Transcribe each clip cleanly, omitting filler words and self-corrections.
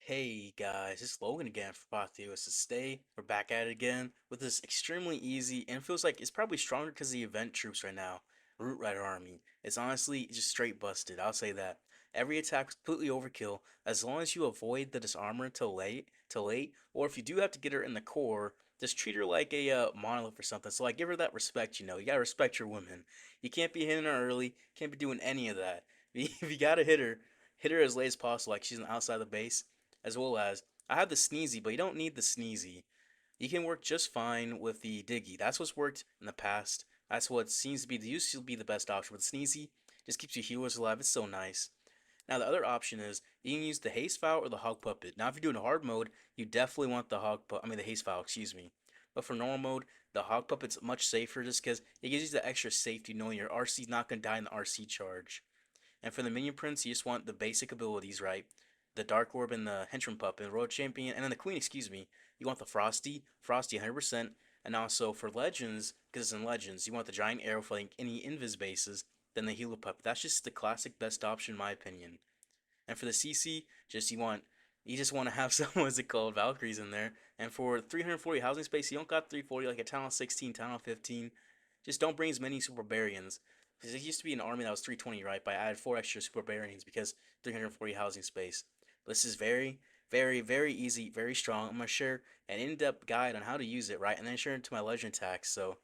Hey guys, it's Logan again for Patheos to Stay. We're back at it again with this extremely easy and it feels like it's probably stronger because of the event troops right now. Root Rider Army. It's honestly just straight busted. I'll say that. Every attack is completely overkill as long as you avoid the disarmor till late, or if you do have to get her in the core, just treat her like a monolith or something. So like give her that respect, you gotta respect your women. You can't be hitting her early, can't be doing any of that. If you gotta hit her as late as possible, like she's on the outside of the base as well as I have the Sneezy, but you don't need the Sneezy. You can work just fine with the Diggy. That's what's worked in the past. That's what seems to be the used to be the best option. But the Sneezy just keeps your healers alive. It's so nice. Now the other option is you can use the Haste Foul or the Hog Puppet. Now if you're doing hard mode, you definitely want the the Haste Foul, excuse me. But for normal mode, the Hog Puppet's much safer just because it gives you the extra safety knowing your RC's not gonna die in the RC charge. And for the minion prince, you just want the basic abilities, right? The Dark Orb and the Henchman Puppet, Road Champion, and then the Queen, excuse me. You want the Frosty 100%. And also for Legends, because it's in Legends, you want the Giant Arrow for like any Invis bases, then the Healer Puppet. That's just the classic best option in my opinion. And for the CC, you just want to have some what's it called Valkyries in there. And for 340 housing space, you don't got 340 like a Talent 16, Talent 15. Just don't bring as many Super Barbarians. Because it used to be an army that was 320, right? But I added 4 extra Super Barbarians because 340 housing space. But this is very, very, very easy, very strong. I'm going to share an in-depth guide on how to use it, right? And then share it to my legend attacks. So,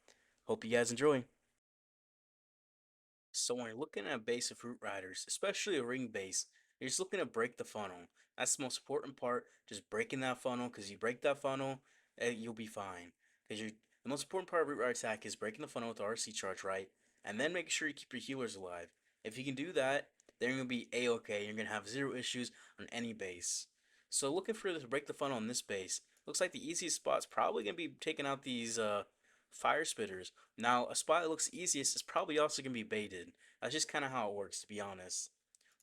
hope you guys enjoy. So when you're looking at a base of Root Riders, especially a ring base, you're just looking to break the funnel. That's the most important part, just breaking that funnel, because you break that funnel, you'll be fine. Because the most important part of Root Rider attack is breaking the funnel with the RC charge, right? And then making sure you keep your healers alive. If you can do that, then you're going to be A-okay. You're going to have zero issues on any base. So looking for this to break the funnel on this base, looks like the easiest spot's probably going to be taking out these fire spitters. Now, a spot that looks easiest is probably also going to be baited. That's just kind of how it works, to be honest.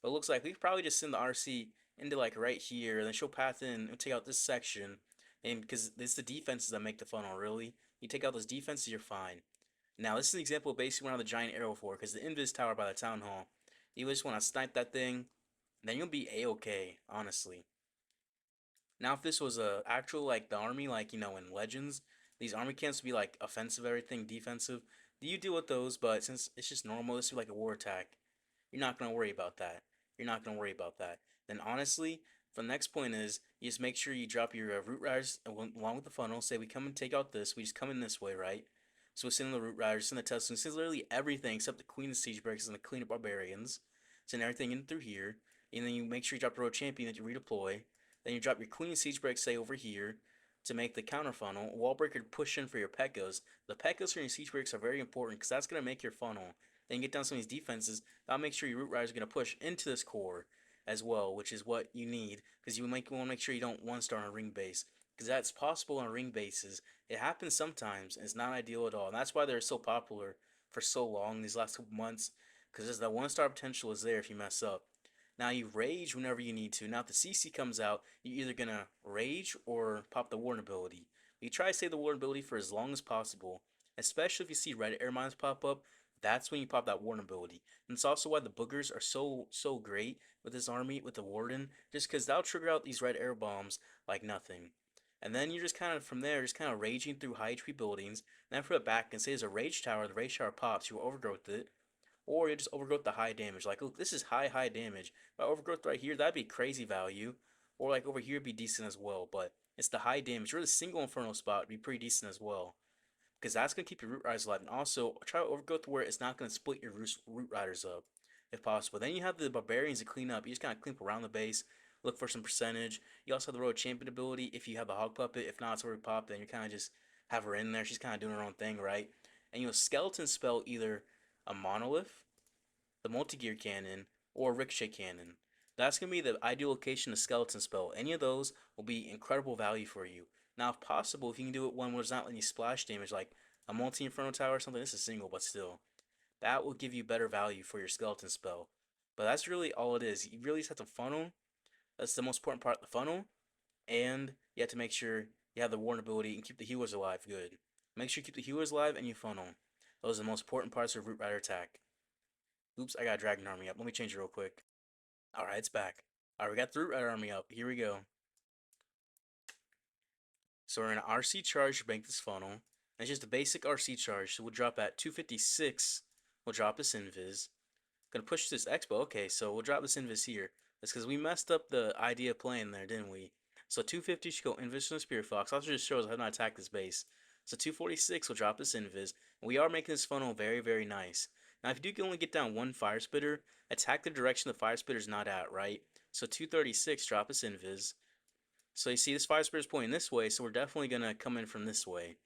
But it looks like we could probably just send the RC into like right here, and then she'll path in and take out this section. And because it's the defenses that make the funnel, really. You take out those defenses, you're fine. Now, this is an example of basically what I have the giant arrow for, because the Invis Tower by the Town Hall, you just want to snipe that thing, then you'll be A-okay, honestly. Now, if this was a actual like the army, like in Legends, these army camps would be like offensive, everything defensive. You deal with those, but since it's just normal, this would be like a war attack. You're not gonna worry about that. You're not gonna worry about that. Then honestly, the next point is you just make sure you drop your root riders along with the funnel. Say we come and take out this, we just come in this way, right? So we send the root riders, send the Tesla, send literally everything except the Queen of Siege Breakers and the Queen of Barbarians. Send everything in through here, and then you make sure you drop the road champion that you redeploy. Then you drop your Queen of Siege Break, say over here, to make the counter funnel. Wall breaker to push in for your Pekkas. The Pekkas for your Siege Breaks are very important because that's gonna make your funnel. Then you get down some of these defenses. That'll make sure your root riders are gonna push into this core as well, which is what you need because you want to make sure you don't one star on a ring base because that's possible on ring bases. It happens sometimes, and it's not ideal at all. And that's why they're so popular for so long these last couple months because that one star potential is there if you mess up. Now you rage whenever you need to. Now if the CC comes out, you're either gonna rage or pop the warden ability. You try to save the warden ability for as long as possible, especially if you see red air mines pop up. That's when you pop that warden ability. And it's also why the boogers are so great with this army with the warden, just because that'll trigger out these red air bombs like nothing. And then you're just kind of from there, just kind of raging through high HP buildings. And then for the back, and say there's a rage tower, the rage tower pops, you overgrowth it, or you just overgrowth the high damage. Like, look, this is high damage. If I overgrowth right here, that'd be crazy value. Or like over here, it'd be decent as well. But it's the high damage. Or the single inferno spot would be pretty decent as well. Because that's gonna keep your root riders alive. And also try to overgrowth where it's not gonna split your root riders up, if possible. Then you have the barbarians to clean up. You just kind of clean up around the base, look for some percentage. You also have the road champion ability if you have the hog puppet. If not, it's already popped. Then you kind of just have her in there. She's kind of doing her own thing, right? And skeleton spell either a monolith, the multi-gear cannon, or ricochet cannon. That's going to be the ideal location to skeleton spell. Any of those will be incredible value for you. Now, if possible, if you can do it one where it's not any splash damage, like a multi-inferno tower or something, this is single, but still, that will give you better value for your skeleton spell. But that's really all it is. You really just have to funnel. That's the most important part of the funnel. And you have to make sure you have the warden ability and keep the healers alive good. Make sure you keep the healers alive and you funnel. Those are the most important parts of Root Rider attack. Oops, I got Dragon Army up. Let me change it real quick. Alright, it's back. Alright, we got the Root Rider Army up. Here we go. So we're gonna RC charge to make this funnel. It's just a basic RC charge, so we'll drop at 256. We'll drop this invis. Gonna push this expo. Okay, so we'll drop this invis here. That's because we messed up the idea of playing there, didn't we? So 250 should go invis from the Spirit Fox. Also just shows how to attack this base. So 246 will drop this invis. And we are making this funnel very, very nice. Now if you do only get down one fire spitter, attack the direction the fire spitter's not at, right? So 236, drop this invis. So you see this fire spitter is pointing this way, so we're definitely gonna come in from this way.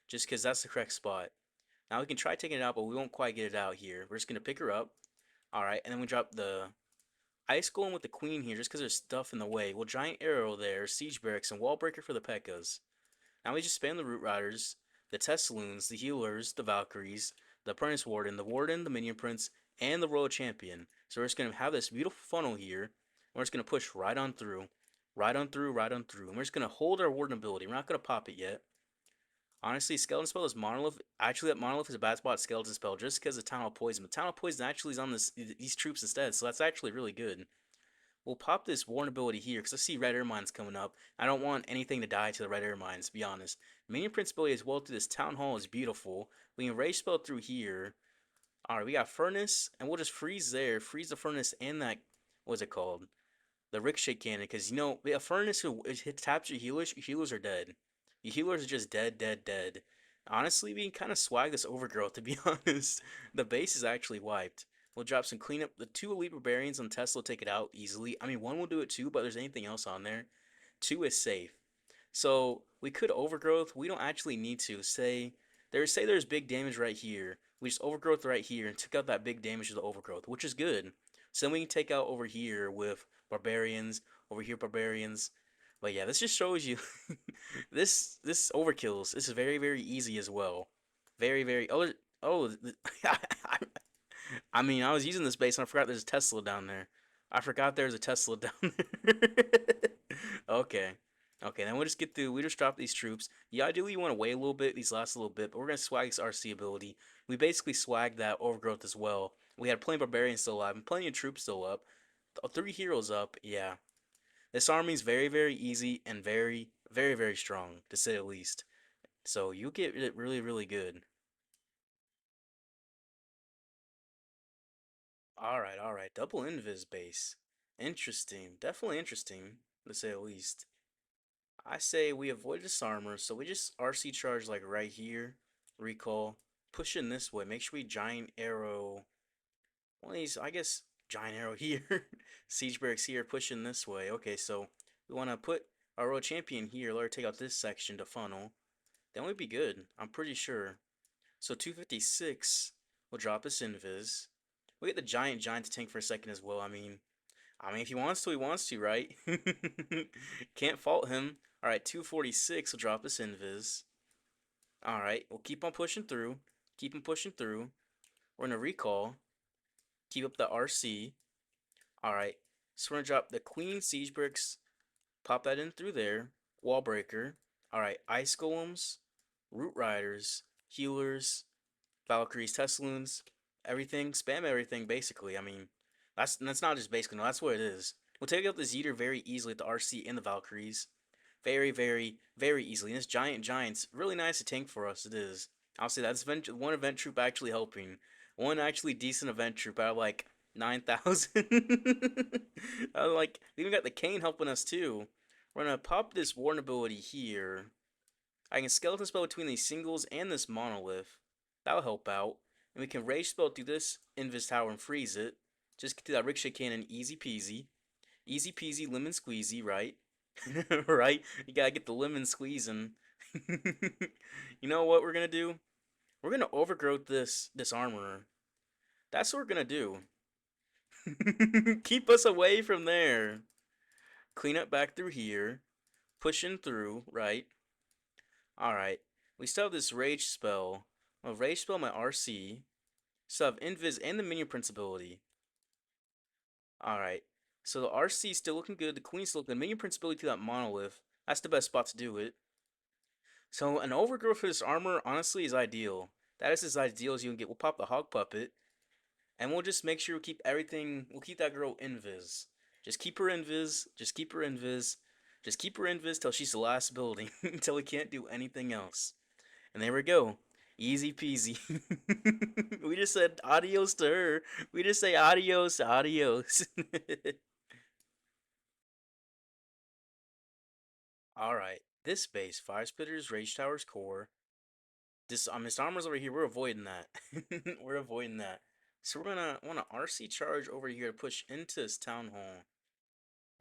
Just because that's the correct spot. Now we can try taking it out, but we won't quite get it out here. We're just gonna pick her up. Alright, and then we drop the Ice Golem with the Queen here just because there's stuff in the way. We'll Giant Arrow there, Siege Barracks, and Wall Breaker for the P.E.K.K.A.s. Now we just spam the Root Riders, the Tesloons, the Healers, the Valkyries, the Apprentice Warden, the Minion Prince, and the Royal Champion. So we're just going to have this beautiful funnel here. And we're just going to push right on through. Right on through, right on through. And we're just going to hold our Warden ability. We're not going to pop it yet. Honestly, Skeleton Spell is Monolith. Actually, that Monolith is a bad spot Skeleton Spell just because of Town Hall Poison. But Town Hall Poison actually is on these troops instead, so that's actually really good. We'll pop this Warden ability here because I see Red Ermines coming up. I don't want anything to die to the Red Ermines, to be honest. Minion Prince ability as well through this Town Hall is beautiful. We can Rage Spell through here. Alright, we got Furnace, and we'll just freeze there. Freeze the Furnace and that, what's it called? The Ricochet Cannon, because, you know, a Furnace who taps your healers are dead. Your healers are just dead, dead, dead. Honestly, we can kind of swag this Overgrowth, to be honest. The base is actually wiped. We'll drop some cleanup. The 2 Elite Barbarians on Tesla will take it out easily. I mean, 1 will do it too, but there's anything else on there. 2 is safe. So, we could Overgrowth. We don't actually need to. Say there's big damage right here. We just Overgrowth right here and took out that big damage of the Overgrowth, which is good. So then we can take out over here with Barbarians, over here Barbarians. But yeah, this just shows you this overkills. This is very, very easy as well. Very, very oh I mean, I was using this base and I forgot there's a Tesla down there. I forgot there's a Tesla down there. Okay. Okay, then we'll just get through. We just drop these troops. Yeah, ideally you want to wait a little bit, these last a little bit, but we're going to swag this RC ability. We basically swagged that Overgrowth as well. We had plenty of Barbarians still alive and plenty of troops still up. 3 heroes up, yeah. This army is very, very easy and very, very, very strong, to say the least. So you get it really, really good. Alright, alright. Double invis base. Interesting. Definitely interesting, to say the least. I say we avoid disarmor, so we just RC charge like right here. Recall. Push in this way. Make sure we giant arrow. One of these, I guess, giant arrow here. Siege barracks here. Push in this way. Okay, so we want to put our royal champion here. Let her take out this section to funnel. Then we'd be good. I'm pretty sure. So 256 will drop us invis. We get the giant to tank for a second as well. I mean, if he wants to, he wants to, right? Can't fault him. All right, 246 will drop us invis. All right, we'll keep on pushing through. Keep on pushing through. We're gonna recall. Keep up the RC. All right, so we're gonna drop the Queen Siege Bricks. Pop that in through there. Wall Breaker. All right, Ice Golems, Root Riders, Healers, Valkyries, Tesloons, everything. Spam everything, basically. I mean, that's not just basically, no, that's what it is. We'll take out the Zeter very easily with the RC and the Valkyries. Very, very, very easily. And this Giant's really nice to tank for us. It is. I'll say that's one event troop actually helping. One actually decent event troop out of like 9,000. Like, we even got the Kane helping us too. We're gonna pop this Warden ability here. I can Skeleton Spell between these singles and this Monolith. That'll help out. And we can Rage Spell through this Invis Tower and freeze it. Just get through that Ricochet Cannon easy peasy. Easy peasy lemon squeezy, right? Right? You gotta get the lemon squeezing. You know what we're gonna do? We're gonna overgrowth this armor. That's what we're gonna do. Keep us away from there. Clean up back through here. Pushing through, right? Alright. We still have this rage spell. I'll rage spell my RC. Still have Invis and the Minion Prince ability. Alright. So the RC still looking good. The Queen's still looking good. Minion Prince ability to that Monolith. That's the best spot to do it. So an overgrowth for this armor, honestly, is ideal. That is as ideal as you can get. We'll pop the Hog Puppet. And we'll just make sure we keep everything. We'll keep that girl invis. Just keep her invis. Just keep her invis. Just keep her invis till she's the last building, until we can't do anything else. And there we go. Easy peasy. We just said adios to her. We just say adios, adios. Alright. This base, Fire Splitters, Rage Towers, Core. This Miss Armor's over here. We're avoiding that. We're avoiding that. So we're gonna want to RC charge over here to push into this town hall.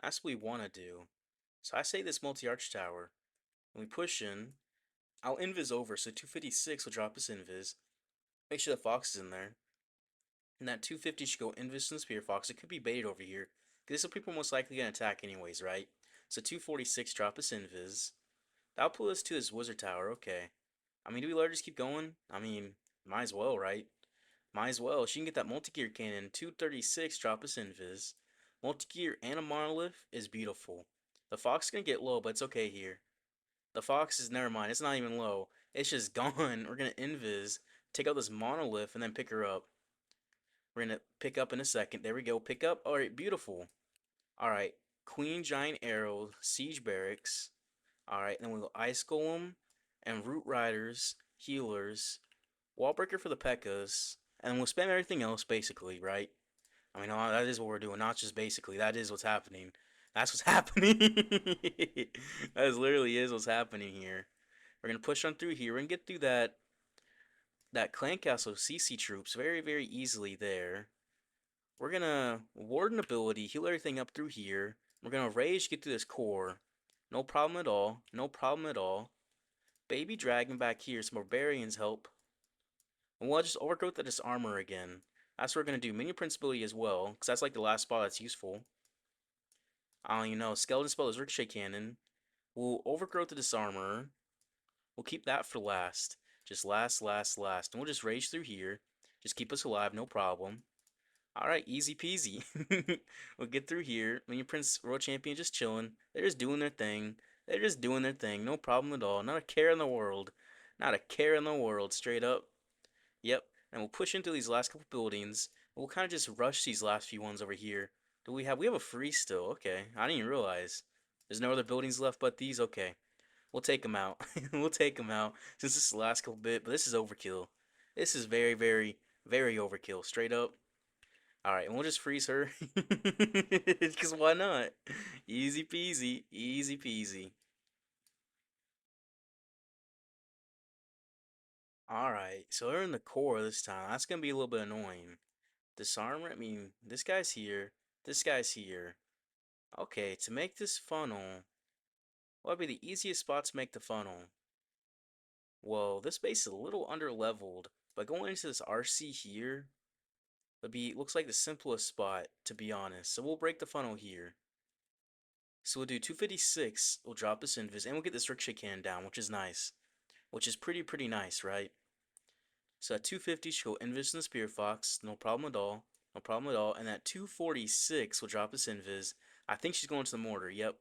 That's what we want to do. So I say this multi-arch tower. When we push in, I'll invis over. So 256 will drop us invis. Make sure the fox is in there. And that 250 should go invis in the spear fox. It could be baited over here. Because this is people most likely gonna attack anyways, right? So 246 drop us invis. That'll pull us to this wizard tower. Okay. I mean, do we let her just keep going? I mean, might as well, right? Might as well. She can get that multi-gear cannon. 236 drop us invis. Multi-gear and a monolith is beautiful. The fox is gonna get low, but it's okay here. The fox is, never mind. It's not even low. It's just gone. We're gonna invis, take out this monolith, and then pick her up. We're gonna pick up in a second. There we go. Pick up. All right, beautiful. All right, Queen Giant Arrow, Siege Barracks. All right, then we'll go Ice Golem and Root Riders, Healers, Wallbreaker for the Pekkas, and we'll spam everything else basically, right? I mean, that is what we're doing, not just basically. That is what's happening. That's what's happening. That is literally is what's happening here. We're gonna push on through here and get through that clan castle CC troops very, very easily there. We're gonna Warden ability, heal everything up through here. We're gonna Rage, get through this core. No problem at all. No problem at all. Baby Dragon back here, some Barbarians help. And we'll just overgrowth of this armor again. That's what we're gonna do. Minion Prince ability as well, because that's like the last spot that's useful. I don't even know. Skeleton spell is Ricochet Cannon. We'll overgrowth the Disarmor. We'll keep that for last. Just last, last, last. And we'll just rage through here. Just keep us alive, no problem. Alright, easy peasy. We'll get through here. Minion Prince World Champion just chilling. They're just doing their thing. They're just doing their thing. No problem at all. Not a care in the world. Not a care in the world. Straight up. Yep. And we'll push into these last couple buildings. We'll kind of just rush these last few ones over here. Do we have? We have a free still. Okay. I didn't even realize. There's no other buildings left but these. Okay. We'll take them out. We'll take them out. Since this is the last couple bit. But this is overkill. This is very, very, very overkill. Straight up. Alright, and we'll just freeze her. Because why not? Easy peasy. Easy peasy. Alright, so they're in the core this time. That's going to be a little bit annoying. Disarmor, I mean, this guy's here. This guy's here. Okay, to make this funnel, what would be the easiest spot to make the funnel? Well, this base is a little under leveled, but going into this RC here would be, looks like the simplest spot, to be honest. So we'll break the funnel here. So we'll do 256, we'll drop this invis, and we'll get this ricochet cannon down, which is nice. Which is pretty nice, right? So at 250, she'll go invis in the Spear Fox, no problem at all. No problem at all. And at 246, we'll drop this invis. I think she's going to the mortar, yep.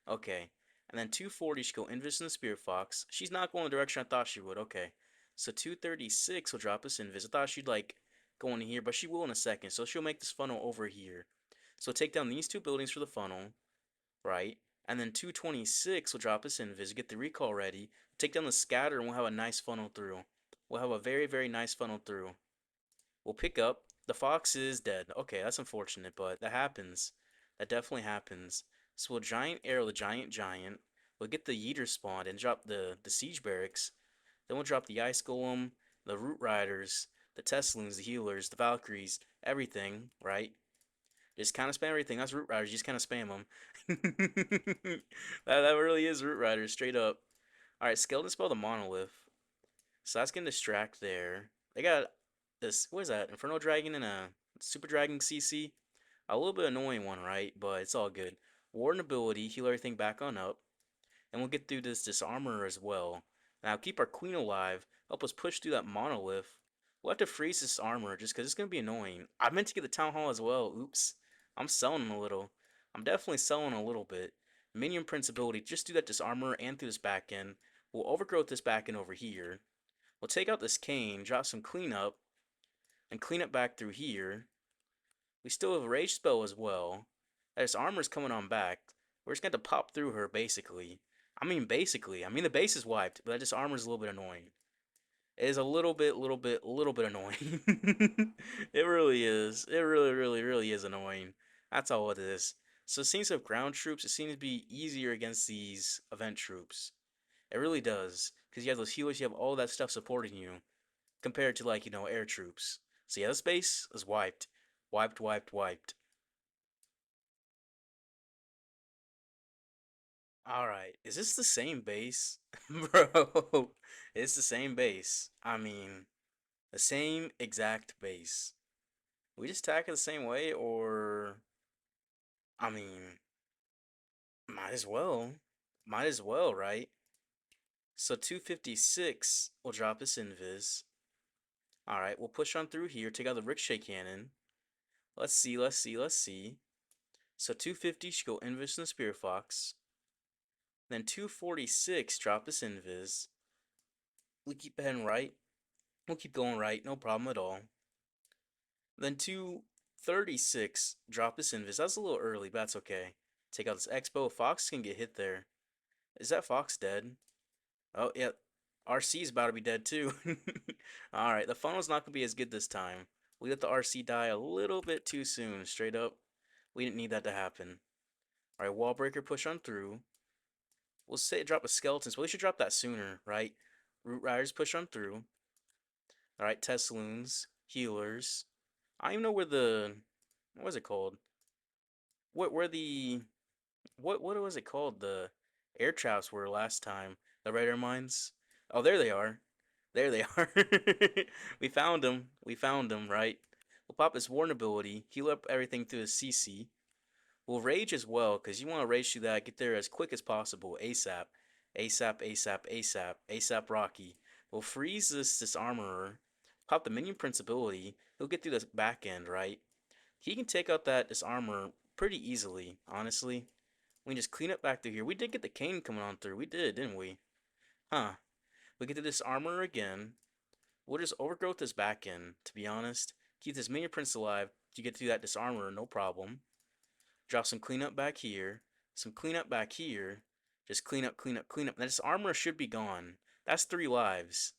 Okay. And then 240, she'll go invis in the Spear Fox. She's not going the direction I thought she would, okay. So 236 will drop us invis. I thought she'd like go in here, but she will in a second. So she'll make this funnel over here. So take down these two buildings for the funnel, right? And then 226 will drop us invis, get the recall ready, take down the scatter, and we'll have a nice funnel through. We'll have a very, very nice funnel through. We'll pick up. The fox is dead. Okay, that's unfortunate, but that happens. That definitely happens. So we'll giant arrow the giant. We'll get the yeeter spawned and drop the siege barracks. Then we'll drop the ice golem, the root riders, the Teslins, the healers, the Valkyries, everything, right? Just kind of spam everything. That's root riders. You just kind of spam them. That really is root riders, straight up. All right, skeleton spell the monolith. So that's gonna distract there. They got this. What is that? Inferno dragon and a super dragon CC. A little bit annoying one, right? But it's all good. Warden ability, heal everything back on up, and we'll get through this disarmor as well. Now keep our queen alive. Help us push through that monolith. We'll have to freeze this armor just because it's gonna be annoying. I meant to get the town hall as well. Oops. I'm selling a little. I'm definitely selling a little bit. Minion Prince ability, just do that disarmor and through this back end. We'll overgrowth this back end over here. We'll take out this cane, drop some cleanup, and clean it back through here. We still have a rage spell as well. This armor's coming on back. We're just going to pop through her, basically. Basically. I mean, the base is wiped, but that just armor is a little bit annoying. It is a little bit annoying. It really is. It really is annoying. That's all it is. So it seems to have ground troops, it seems to be easier against these event troops. It really does. Because you have those healers, you have all that stuff supporting you. Compared to, like, air troops. So yeah, this base is wiped. Wiped. Alright, is this the same base? Bro, it's the same base. I mean, the same exact base. We just attack it the same way, or I mean, might as well. Might as well, right? So 256 will drop this invis. Alright, we'll push on through here, take out the ricochet cannon. Let's see. So 250 should go invis and the Spear Fox. Then 246 drop this invis. We keep heading right. We'll keep going right, no problem at all. Then 236 drop this invis. That's a little early, but that's okay. Take out this Expo. Fox can get hit there. Is that Fox dead? Oh, yeah. RC's about to be dead too. Alright, the funnel's not going to be as good this time. We let the RC die a little bit too soon, straight up. We didn't need that to happen. Alright, Wall Breaker push on through. We'll say drop a Skeletons, but we should drop that sooner, right? Root Riders push on through. Alright, Tesloons, Healers. I don't even know where the... What was it called? Where the... What was it called? The air traps were last time. The Red Air Mines. Oh, there they are. There they are. We found them. We found them, right? We'll pop his Warn ability, heal up everything through his CC. We'll Rage as well, because you want to Rage through that, get there as quick as possible, ASAP. ASAP Rocky. We'll freeze this Armorer, pop the Minion Prince ability, he'll get through the back end, right? He can take out this Armor pretty easily, honestly. We can just clean up back through here. We did get the Cane coming on through. We did, didn't we? Huh. We get to this Armor again. We'll just overgrowth this back end, to be honest. Keep this Minion Prince alive to get through that Disarmor, no problem. Drop some cleanup back here. Some cleanup back here. Just clean up. Now this armor should be gone. That's 3 lives.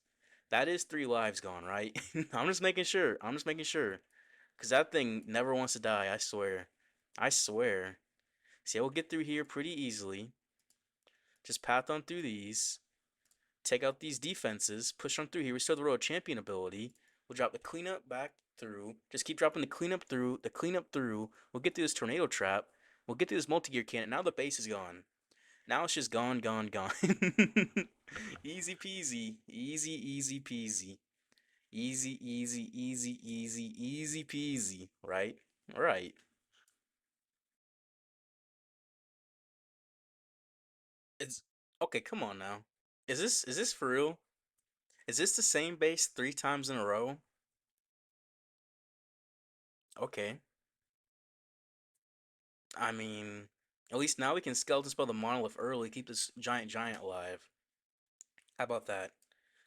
That is 3 lives gone, right? I'm just making sure. Because that thing never wants to die, I swear. I swear. See, I will get through here pretty easily. Just path on through these. Take out these defenses. Push on through here. Restore the Royal Champion ability. We'll drop the cleanup back through. Just keep dropping the cleanup through. We'll get through this tornado trap. We'll get through this multi-gear cannon. Now the base is gone. Now it's just gone. Easy peasy. Easy peasy. Easy peasy. Right? Right. It's okay, come on now. Is this for real? Is this the same base 3 times in a row? Okay. I mean, at least now we can skeleton spell the monolith early, keep this giant alive. How about that?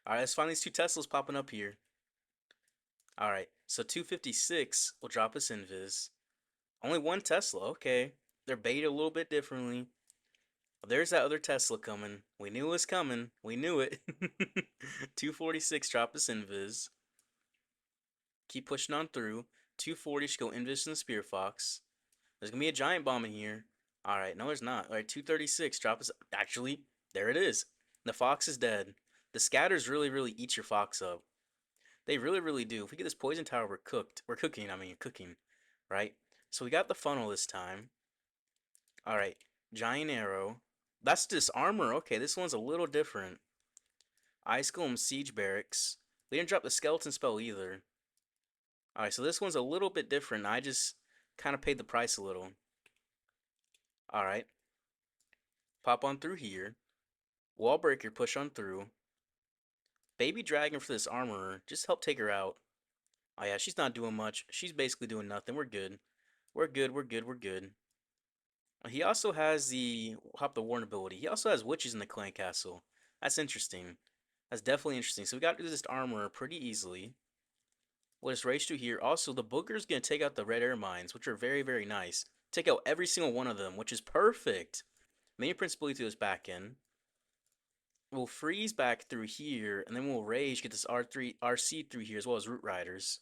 Alright, let's find these 2 Teslas popping up here. Alright, so 256 will drop us invis. Only 1 Tesla, okay. They're baited a little bit differently. Well, there's that other Tesla coming. We knew it was coming. We knew it. 246 drop us invis. Keep pushing on through. 240 should go invis in the Spear Fox. There's gonna be a giant bomb in here. Alright, no there's not. Alright, 236, drop us. Actually, there it is. The fox is dead. The scatters really eat your fox up. They really do. If we get this poison tower, we're cooked. We're cooking, cooking. Right? So we got the funnel this time. Alright, giant arrow. That's just armor. Okay, this one's a little different. Ice Golem Siege Barracks. We didn't drop the skeleton spell either. Alright, so this one's a little bit different. I just kind of paid the price a little. Alright. Pop on through here. Wall Breaker, push on through. Baby Dragon for this armorer. Just help take her out. Oh yeah, she's not doing much. She's basically doing nothing. We're good. We're good. He also has the Hop the Warn ability. He also has witches in the clan castle. That's interesting. That's definitely interesting. So we got to do this armorer pretty easily. We'll just race through here. Also, the Booger's going to take out the Red Air Mines, which are very nice. Take out every single one of them, which is perfect. Main principally to this back end. We'll freeze back through here, and then we'll rage, get this R3 RC through here as well as Root Riders.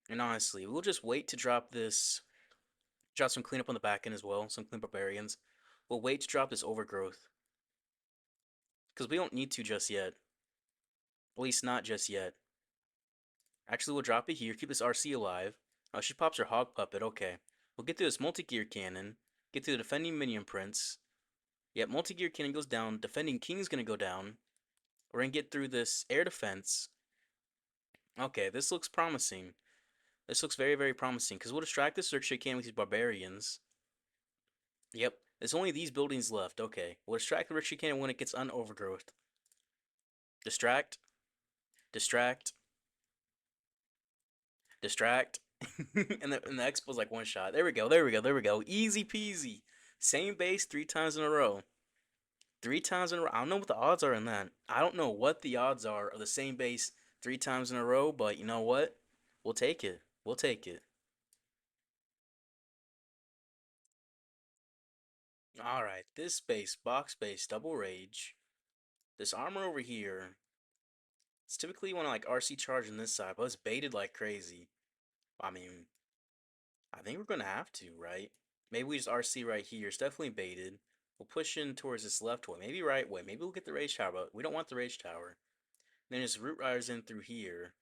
And honestly, we'll just wait to drop this. Drop some cleanup on the back end as well, some clean barbarians. We'll wait to drop this overgrowth. Because we don't need to just yet. At least not just yet. Actually, we'll drop it here, keep this RC alive. Oh, she pops her Hog Puppet, okay. We'll get through this multi-gear cannon, get through the defending minion prince. Yep, multi-gear cannon goes down, defending king's gonna go down. We're gonna get through this air defense. Okay, this looks promising. This looks very, very promising, because we'll distract this Ricochet cannon with these barbarians. Yep, there's only these buildings left, okay. We'll distract the Ricochet cannon when it gets unovergrowth. Distract. Distract. Distract. and the expo's like one shot. There we go. There we go. There we go. Easy peasy. Same base 3 times in a row. 3 times in a row. I don't know what the odds are in that. I don't know what the odds are of the same base 3 times in a row, but you know what? We'll take it. We'll take it. Alright, this base, box base, double rage. This armor over here. It's typically when I like RC charge on this side, but it's baited like crazy. I mean, I think we're gonna have to, right? Maybe we just RC right here. It's definitely baited. We'll push in towards this left way, maybe right way. Maybe we'll get the rage tower, but we don't want the rage tower. And then just root riders in through here.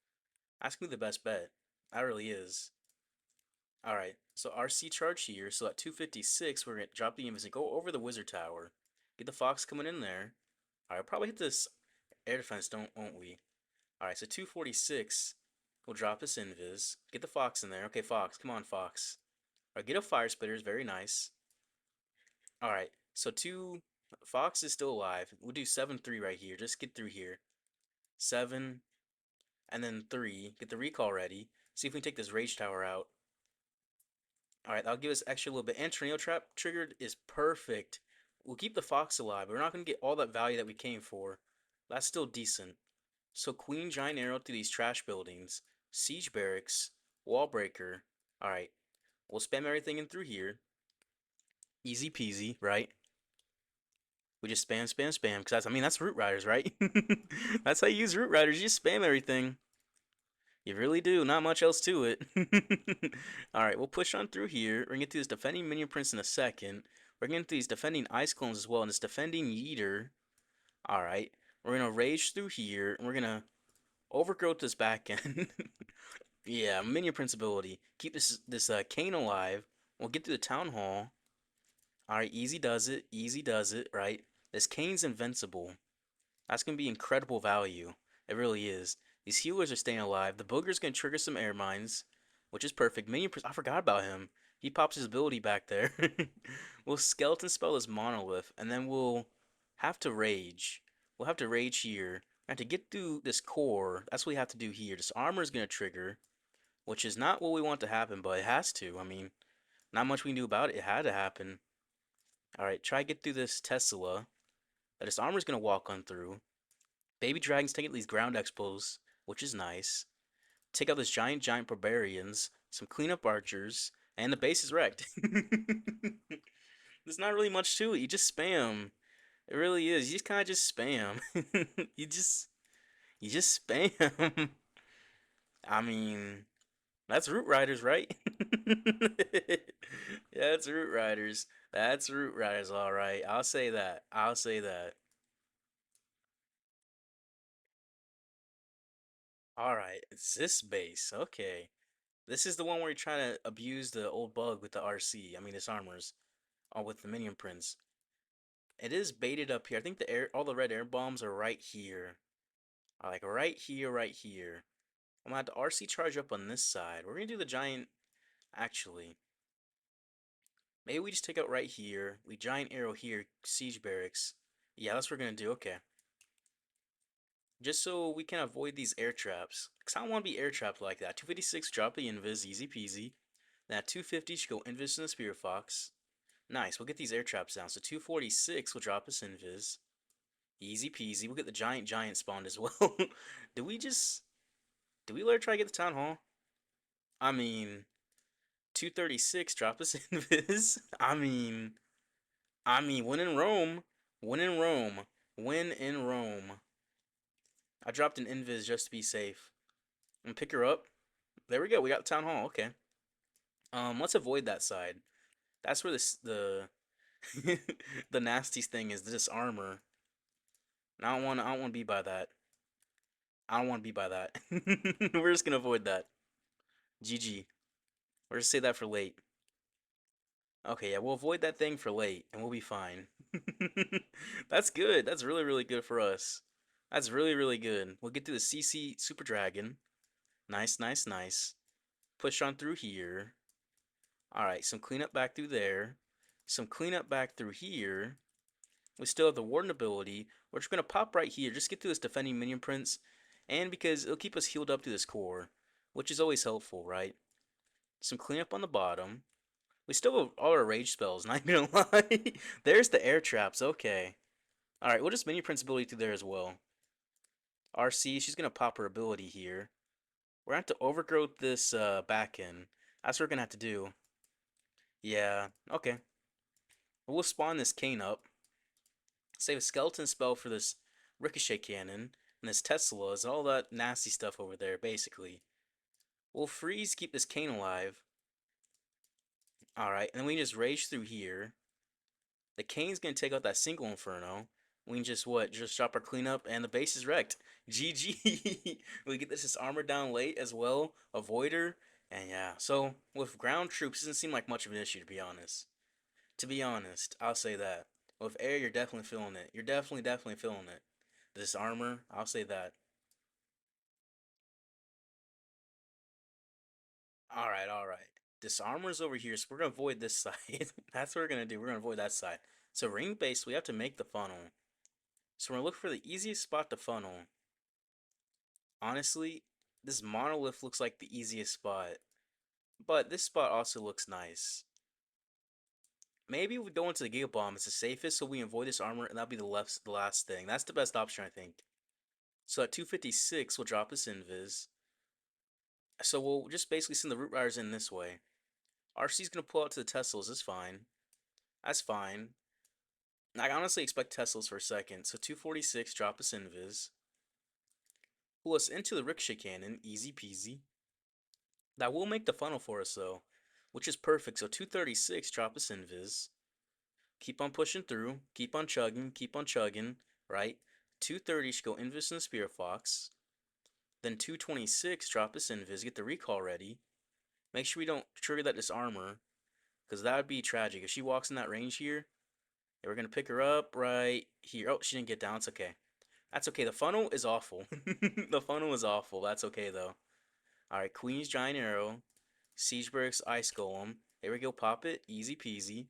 That's gonna be the best bet. That really is. Alright, so RC charge here. So at 256, we're gonna drop the invis and go over the wizard tower. Get the fox coming in there. Alright, probably hit this air defense, won't we? Alright, so 246. We'll drop this invis. Get the fox in there. Okay, fox. Come on, fox. Alright, get a fire spitters. Very nice. Alright, so fox is still alive. We'll do 7-3 right here. Just get through here. 7, and then 3. Get the recall ready. See if we can take this rage tower out. Alright, that'll give us extra little bit. And tornado trap triggered is perfect. We'll keep the fox alive, but we're not going to get all that value that we came for. That's still decent. So queen, giant arrow to these trash buildings. Siege barracks. Wall breaker. Alright, we'll spam everything in through here. Easy peasy, right? We just spam, spam, spam. Because that's Root Riders, right? That's how you use Root Riders. You just spam everything. You really do. Not much else to it. Alright, we'll push on through here. We're going to get to this defending Minion Prince in a second. We're going to get to these defending Ice Clones as well. And this defending Yeeter. Alright. We're going to rage through here. And we're going to overgrowth this back end. Yeah, Minion Prince ability. Keep this Kane alive. We'll get to the Town Hall. Alright, easy does it. Easy does it, right? This Kane's invincible. That's going to be incredible value. It really is. These healers are staying alive. The Booger's going to trigger some air mines, which is perfect. I forgot about him. He pops his ability back there. We'll skeleton spell his monolith, and then we'll have to rage. We'll have to rage here. And to get through this core, that's what we have to do here. This armor is going to trigger, which is not what we want to happen, but it has to. I mean, not much we can do about it. It had to happen. Alright, try to get through this Tesla. That this armor is going to walk on through. Baby dragons take at these ground expos, which is nice. Take out this giant barbarians, some cleanup archers, and the base is wrecked. There's not really much to it. You just spam. It really is. You just kind of just spam. you just spam. I mean, that's Root Riders, right? Yeah, that's Root Riders. That's Root Riders, all right. I'll say that. I'll say that. All right, it's this base. Okay. This is the one where you're trying to abuse the old bug with the RC. I mean, this armors, all with the minion prints. It is baited up here. I think all the red air bombs are right here. Like right here, right here. I'm gonna have to RC charge up on this side. We're gonna do the giant. Actually, maybe we just take out right here. We giant arrow here, siege barracks. Yeah, that's what we're gonna do. Okay. Just so we can avoid these air traps. Because I don't want to be air trapped like that. 256, drop the invis, easy peasy. Then at 250, should go invis in the Spear Fox. Nice, we'll get these air traps down. So 246 will drop us invis. Easy peasy. We'll get the giant spawned as well. Do we let her try to get the Town Hall? I mean, 236, drop us invis. I mean, win in Rome. Win in Rome. Win in Rome. I dropped an invis just to be safe. And pick her up. There we go. We got Town Hall. Okay. Let's avoid that side. That's where the the nastiest thing is, this armor. And I don't want to be by that. I don't want to be by that. We're just gonna avoid that. GG. We're just say that for late. Okay, yeah, we'll avoid that thing for late, and we'll be fine. That's good. That's really, really good for us. That's really, really good. We'll get through the CC Super Dragon. Nice, nice, nice. Push on through here. Alright, some cleanup back through there. Some cleanup back through here. We still have the Warden ability. We're just going to pop right here. Just get through this defending minion prince. And because it'll keep us healed up to this core, which is always helpful, right? Some cleanup on the bottom. We still have all our rage spells, not gonna lie. There's the air traps, okay. Alright, we'll just minion prince ability through there as well. RC, she's going to pop her ability here. We're going to have to overgrowth this back end. That's what we're going to have to do. Yeah, okay. We'll spawn this cane up. Save a skeleton spell for this ricochet cannon and this Teslas and all that nasty stuff over there, basically. We'll freeze, keep this cane alive. Alright, and then we can just rage through here. The cane's gonna take out that single inferno. We can just what? Just drop our cleanup and the base is wrecked. GG. We get this armor down late as well. Avoider. And yeah, so with ground troops, it doesn't seem like much of an issue, to be honest. To be honest, I'll say that. With air, you're definitely feeling it. You're definitely feeling it. This armor, I'll say that. Alright, alright. This armor's over here, so we're gonna avoid this side. That's what we're gonna do. We're gonna avoid that side. So ring base, we have to make the funnel. So we're gonna look for the easiest spot to funnel. Honestly, this monolith looks like the easiest spot. But this spot also looks nice. Maybe we go into the Giga Bomb. It's the safest, so we avoid this armor, and that'll be the last thing. That's the best option, I think. So at 256, we'll drop this invis. So we'll just basically send the Root Riders in this way. RC's gonna pull out to the Teslas. That's fine. That's fine. I honestly expect Teslas for a second. So 246, drop us invis. Pull us into the Ricochet Cannon. Easy peasy. That will make the funnel for us, though, which is perfect. So 236, drop us invis. Keep on pushing through. Keep on chugging. Keep on chugging. Right? 230 should go invis in the Spirit Fox. Then 226, drop us invis. Get the recall ready. Make sure we don't trigger that disarmor, because that would be tragic. If she walks in that range here, we're going to pick her up right here. Oh, she didn't get down. It's okay. That's okay. The funnel is awful. The funnel is awful. That's okay, though. Alright, Queen's Giant Arrow. Siegeburg's Ice Golem. There we go. Pop it. Easy peasy.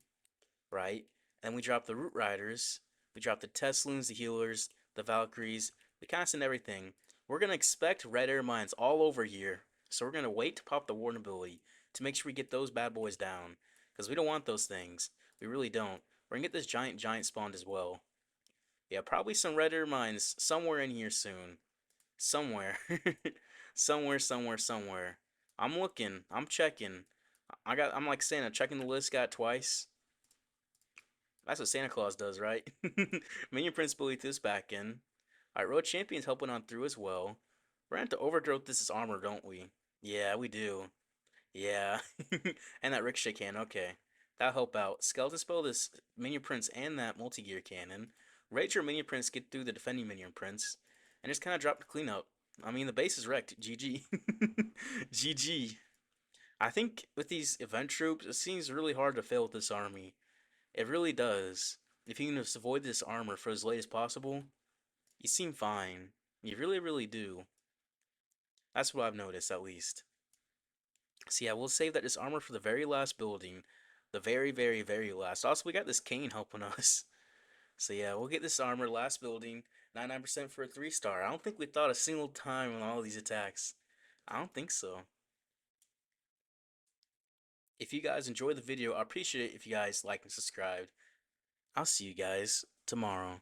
Right? And we drop the Root Riders. We drop the Tesloons, the Healers, the Valkyries. We kind of send everything. We're going to expect Red Air Mines all over here. So we're going to wait to pop the Warden ability to make sure we get those bad boys down. Because we don't want those things. We really don't. We're going to get this giant spawned as well. Yeah, probably some Red Air Mines somewhere in here soon. Somewhere. Somewhere. I'm looking. I'm checking. I'm like Santa, checking the list, got it twice. That's what Santa Claus does, right? Minion Prince bully this back in. Alright, Road Champion's helping on through as well. We're going to have to overgrowth this armor, don't we? Yeah, we do. Yeah. And that Ricochet cannon, okay. That'll help out. Skeleton spell this Minion Prince and that multi-gear cannon. Rage your Minion Prince, get through the defending Minion Prince. And just kind of drop the cleanup. I mean, the base is wrecked. GG. GG. I think with these event troops, it seems really hard to fail with this army. It really does. If you can just avoid this armor for as late as possible, you seem fine. You really, really do. That's what I've noticed, at least. So yeah, we'll save that this armor for the very last building. The very last. Also, we got this cane helping us. So yeah, we'll get this armor, last building, 99% for a 3-star. I don't think we thought a single time on all these attacks. I don't think so. If you guys enjoyed the video, I appreciate it if you guys like and subscribed. I'll see you guys tomorrow.